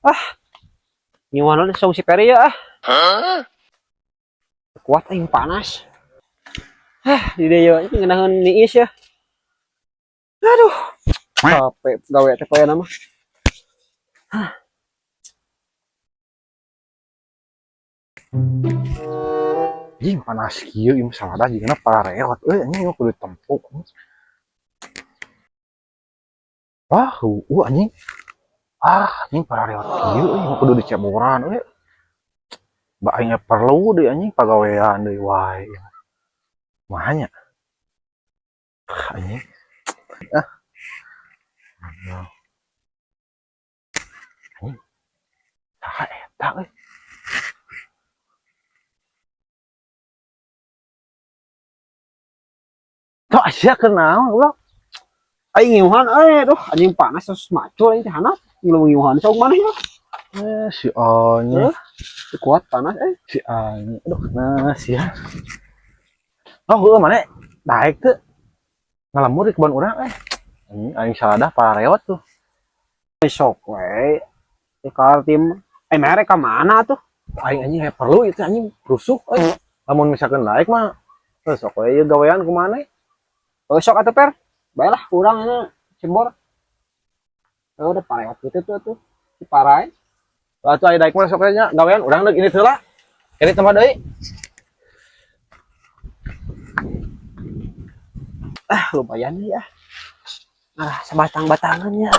Ah, nyawana song si Peri ya ah. Kuat aing panas. Di dia ini ngenahan niis ya. Aduh, capek gawe teh poe nama. Jing panas kieu ieu salada jigana parareot anjing nu kudu tempuk. Anjing. Anjing parareot kieu mah kudu dicemuran we. Ba aing perlu deui anjing pagawean deui wae. Mahanya. Anjing. Ah. Anjing. Saha eta euy. Tok sia kenal ulah. Aing ngiuhan aduh anjing panas terus macul aing teh hanap. Ngilu ngiuhan sok mana ya? Si Anya. Kuat panas Si Anya. Aduh, nah sia. Heueuh mane daek teu. Ngalamur di kebun urang Anjing aing salada parareot tuh. Sok we. Kalau tim mereka mana tuh? Aing anjing perlu itu anjing rusuk lamun misalkan naik mah sok we ieu gawean kumaha Sok atuh per. Baiklah kurang ini cebor. Udah pareot gitu tuh. Si parai. atuh aya daek mah sok we nya gawean urang deuk ini teh lah ini tempat deui Lumayan nih ya. Sebatang-batangannya.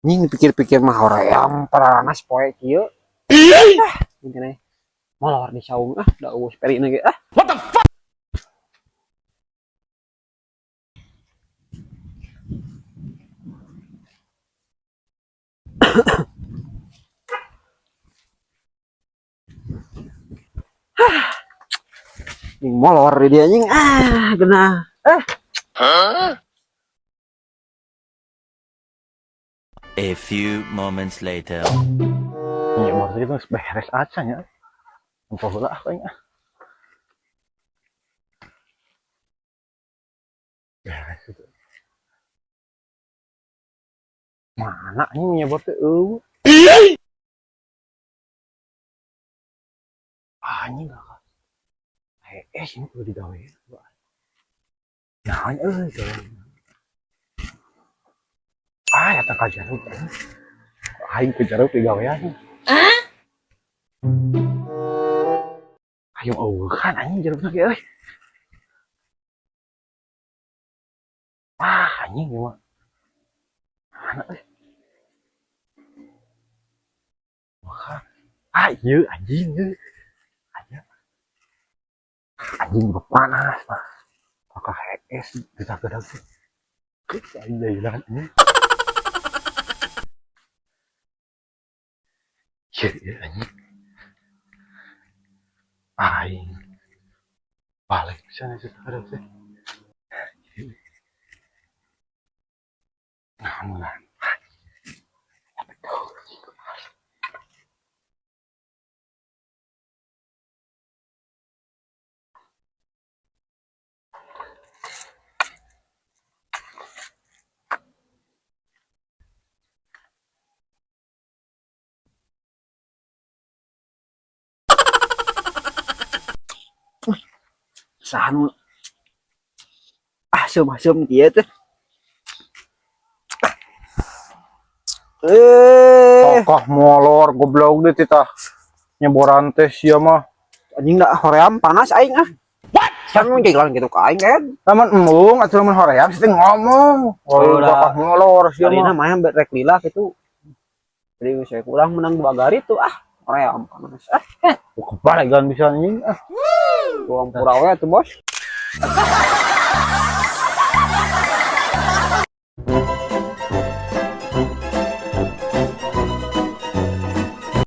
Nying pikir-pikir mah hoream panas poe kieu. Gini molor di saung da eueuh peri ge what the fuck nying molor di dia nying genah. A few moments later. nya baru gitu beres aja nya empah heula kayaknya beres itu mana anjing nyebor teh anjing gak ini kudu digawean nah eta ka jaruk aing ke jaruk digawean ayo kan anjing jarukna ge euy anjing ieu mah mana euy ieu anjing euy anjing panas mah pakai es disagedag anjing jailan ini ieu anjing aing balik sana sekarang sih ngamulan Sahan asem kieu teh. tokoh molor goblok deh titah nyeboran teh sia mah Anjing da hoream panas aing Kan mun jailan gitu ka aing kan. taman embung atuh mun hoream sih ngomong tokoh molor sia Arina mah mah rek lila gitu. Jadi saya kurang menang 2 gari tuh Ream panas. Kebalik kan bisa anjing. Tuang pura we tuh bos.